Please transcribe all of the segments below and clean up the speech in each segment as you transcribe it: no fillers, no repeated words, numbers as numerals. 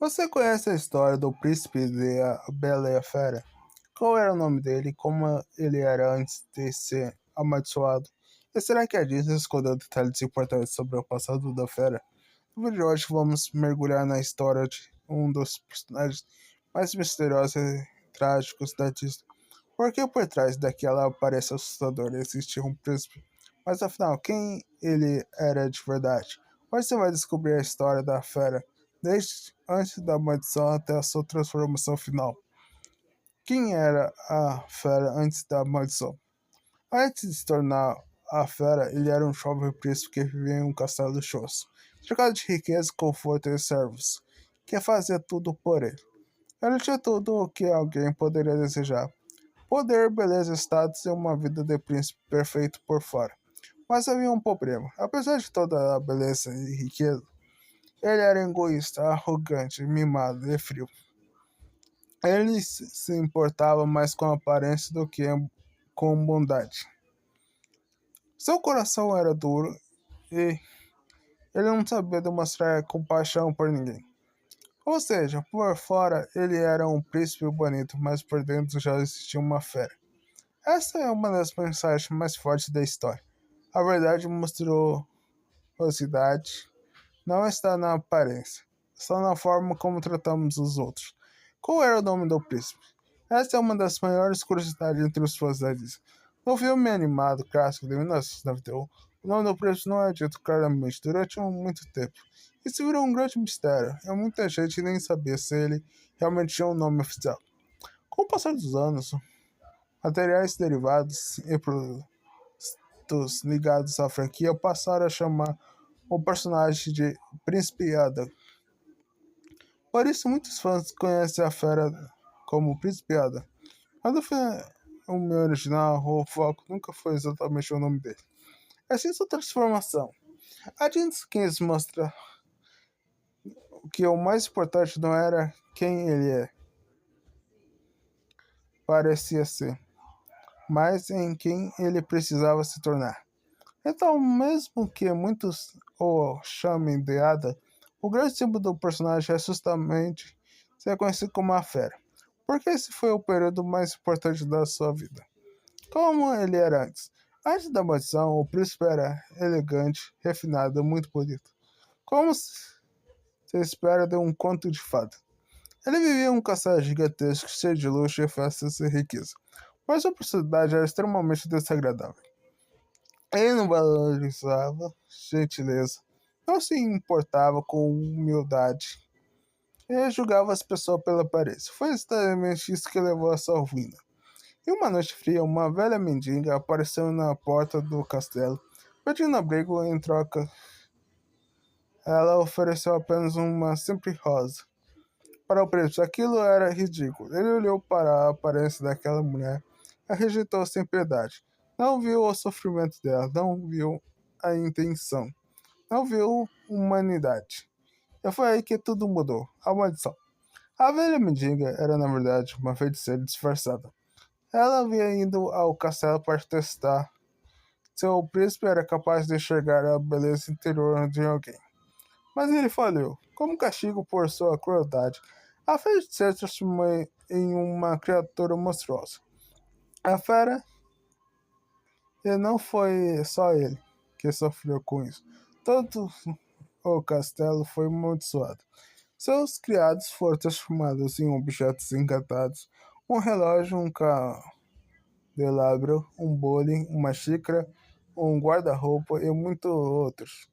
Você conhece a história do príncipe de A Bela e a Fera? Qual era o nome dele e como ele era antes de ser amaldiçoado? E será que a Disney escondeu detalhes importantes sobre o passado da fera? No vídeo de hoje vamos mergulhar na história de um dos personagens mais misteriosos e trágicos da Disney. Por que por trás daquela aparência assustadora existia um príncipe? Mas afinal, quem ele era de verdade? Hoje você vai descobrir a história da fera, desde antes da maldição até a sua transformação final. Quem era a fera antes da maldição? Antes de se tornar a fera, ele era um jovem príncipe que vivia em um castelo luxuoso, cercado de riqueza, conforto e servos, que fazia tudo por ele. Ele tinha tudo o que alguém poderia desejar: poder, beleza, status e uma vida de príncipe perfeito por fora. Mas havia um problema. Apesar de toda a beleza e riqueza, ele era egoísta, arrogante, mimado e frio. Ele se importava mais com a aparência do que com bondade. Seu coração era duro e ele não sabia demonstrar compaixão por ninguém. Ou seja, por fora ele era um príncipe bonito, mas por dentro já existia uma fera. Essa é uma das mensagens mais fortes da história. A verdade monstruosidade não está na aparência, está na forma como tratamos os outros. Qual era o nome do príncipe? Essa é uma das maiores curiosidades entre os fãs da Disney. No filme animado clássico de 1991, o nome do príncipe não é dito claramente durante muito tempo. Isso virou um grande mistério, e muita gente nem sabia se ele realmente tinha um nome oficial. Com o passar dos anos, materiais derivados e produtos ligados à franquia passaram a chamar o personagem de Príncipe Adam. Por isso, muitos fãs conhecem a fera como Príncipe Adam. Mas no filme original, o foco nunca foi exatamente o nome dele. É sim sua transformação. A Disney quis mostrar que o mais importante não era quem ele parecia ser, mas em quem ele precisava se tornar. Então, mesmo que muitos o chamem de Ada, o grande símbolo do personagem é justamente ser conhecido como a Fera, porque esse foi o período mais importante da sua vida. Como ele era antes. Antes da maldição, o príncipe era elegante, refinado e muito bonito, como se espera de um conto de fada. Ele vivia em um castelo gigantesco, cheio de luxo e festas e riqueza, mas sua personalidade era extremamente desagradável. Ele não valorizava gentileza, não se importava com humildade e julgava as pessoas pela aparência. Foi exatamente isso que levou a sua ruína. Em uma noite fria, uma velha mendiga apareceu na porta do castelo, pedindo abrigo em troca. Ela ofereceu apenas uma simples rosa. Para o preço, aquilo era ridículo. Ele olhou para a aparência daquela mulher e a rejeitou sem piedade. Não viu o sofrimento dela, não viu a intenção, não viu humanidade. E foi aí que tudo mudou. A maldição. A velha mendiga era, na verdade, uma feiticeira disfarçada. Ela havia ido ao castelo para testar se o príncipe era capaz de enxergar a beleza interior de alguém. Mas ele falhou. Como castigo por sua crueldade, a feiticeira se transformou em uma criatura monstruosa. A fera, e não foi só ele que sofreu com isso. Todo o castelo foi amaldiçoado. Seus criados foram transformados em objetos encantados: um relógio, um candelabro, um bowling, uma xícara, um guarda-roupa e muitos outros.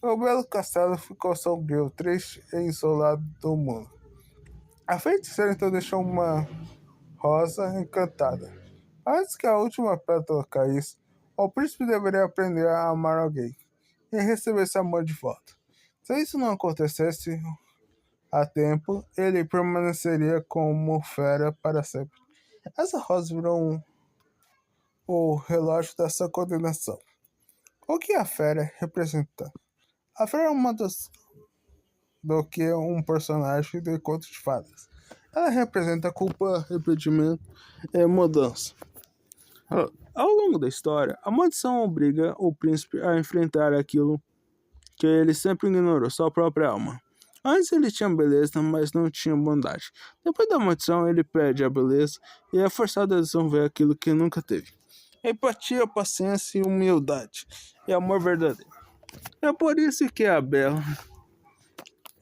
O belo castelo ficou sombrio, triste e isolado do mundo. A feiticeira então deixou uma rosa encantada. Antes que a última pétala caísse, o príncipe deveria aprender a amar alguém e receber esse amor de volta. Se isso não acontecesse a tempo, ele permaneceria como fera para sempre. Essa rosa virou o relógio dessa condenação. O que a fera representa? A fera é uma das do que um personagem de conto de fadas. Ela representa culpa, arrependimento e mudança. Ao longo da história, a maldição obriga o príncipe a enfrentar aquilo que ele sempre ignorou, sua própria alma. Antes ele tinha beleza, mas não tinha bondade. Depois da maldição, ele perde a beleza e é forçado a desenvolver aquilo que nunca teve. Empatia, paciência e humildade. E amor verdadeiro. É por isso que a Bela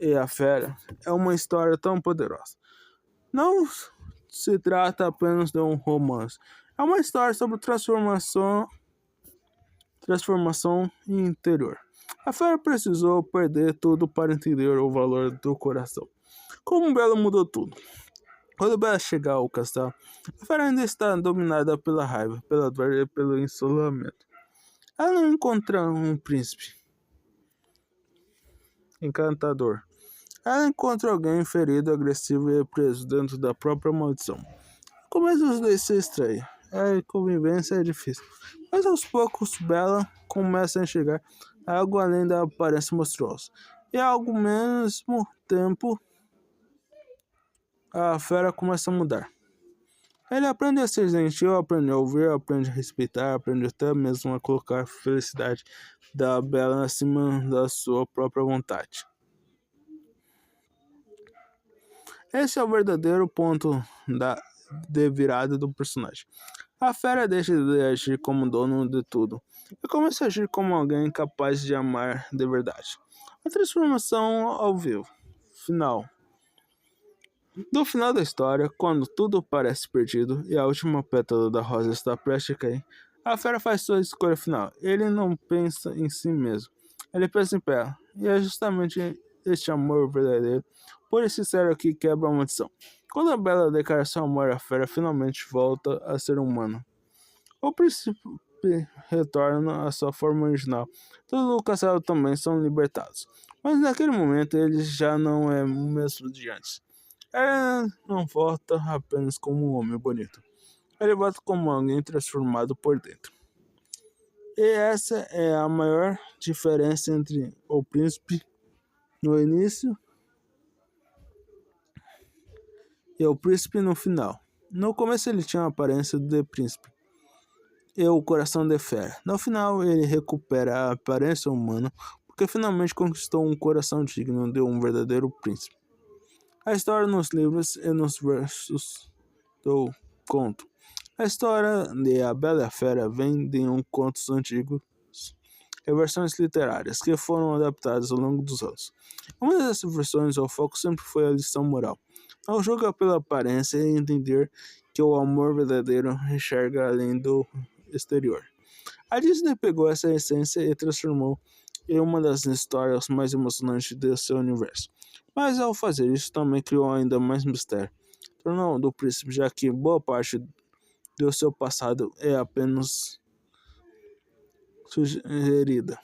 e a Fera é uma história tão poderosa. Não se trata apenas de um romance. É uma história sobre transformação interior. A Fera precisou perder tudo para entender o valor do coração. Como Bela mudou tudo. Quando Bela chega ao castelo, a Fera ainda está dominada pela raiva, pela dor e pelo isolamento. Ela não encontra um príncipe encantador. Ela encontra alguém ferido, agressivo e preso dentro da própria maldição. No começo os dois se estranham. A convivência é difícil. Mas aos poucos Bela começa a enxergar algo além da aparência monstruosa. E ao mesmo tempo a Fera começa a mudar. Ele aprende a ser gentil, aprende a ouvir, aprende a respeitar, aprende até mesmo a colocar a felicidade da Bela acima da sua própria vontade. Esse é o verdadeiro ponto de virada do personagem. A Fera deixa de agir como dono de tudo e começa a agir como alguém capaz de amar de verdade. A transformação ao vivo. Final. No final da história, quando tudo parece perdido e a última pétala da rosa está prestes a cair, a Fera faz sua escolha final. Ele não pensa em si mesmo, ele pensa em Bela. E é justamente este amor verdadeiro, puro e sincero, que quebra a maldição. Quando a Bela declara seu amor, a Fera finalmente volta a ser humana. O príncipe retorna à sua forma original. Todo o castelo também são libertados. Mas naquele momento ele já não é o mesmo de antes. Ele não volta apenas como um homem bonito. Ele volta como alguém transformado por dentro. E essa é a maior diferença entre o príncipe no início e o príncipe no final. No começo ele tinha a aparência de príncipe e o coração de fera. No final ele recupera a aparência humana porque finalmente conquistou um coração digno de um verdadeiro príncipe. A história nos livros e nos versos do conto. A história de A Bela e a Fera vem de contos antigos e versões literárias que foram adaptadas ao longo dos anos. Em uma dessas versões, o foco sempre foi a lição moral. Não julga pela aparência e entender que o amor verdadeiro enxerga além do exterior. A Disney pegou essa essência e transformou em uma das histórias mais emocionantes de seu universo. Mas ao fazer isso também criou ainda mais mistério. Tornou do príncipe, já que boa parte do seu passado é apenas sugerida.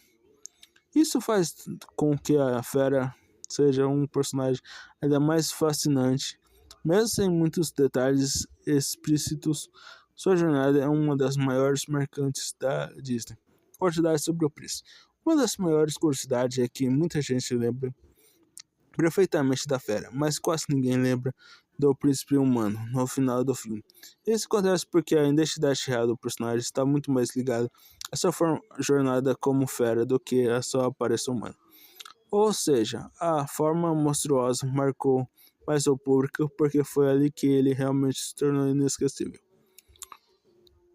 Isso faz com que a Fera seja um personagem ainda mais fascinante. Mesmo sem muitos detalhes explícitos, sua jornada é uma das maiores marcantes da Disney. Curiosidade sobre o príncipe. Uma das maiores curiosidades é que muita gente lembra perfeitamente da Fera, mas quase ninguém lembra do príncipe humano no final do filme. Isso acontece porque a identidade real do personagem está muito mais ligada à sua jornada como fera do que à sua aparência humana. Ou seja, a forma monstruosa marcou mais o público porque foi ali que ele realmente se tornou inesquecível.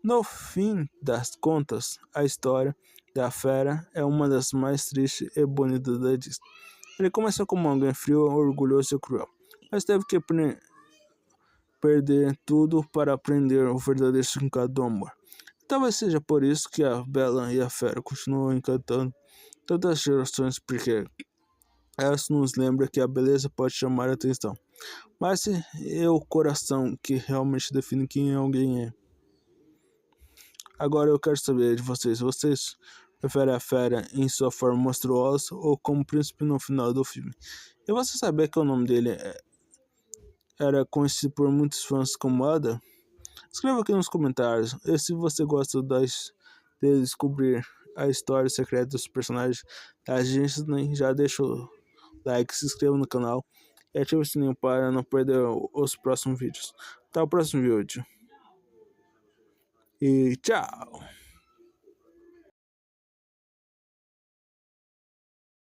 No fim das contas, a história da Fera é uma das mais tristes e bonitas da Disney. Ele começou como alguém frio, orgulhoso e cruel, mas teve que perder tudo para aprender o verdadeiro significado do amor. Talvez seja por isso que a Bela e a Fera continuam encantando todas as gerações, porque elas nos lembram que a beleza pode chamar a atenção, mas é o coração que realmente define quem alguém é. Agora eu quero saber de vocês. Vocês preferem a Fera em sua forma monstruosa ou como príncipe no final do filme? E você sabia que o nome dele era conhecido por muitos fãs como Ada? Escreva aqui nos comentários. E se você gosta de descobrir a história secreta dos personagens da Disney, já deixa o like, se inscreva no canal e ative o sininho para não perder os próximos vídeos. Até o próximo vídeo. E tchau!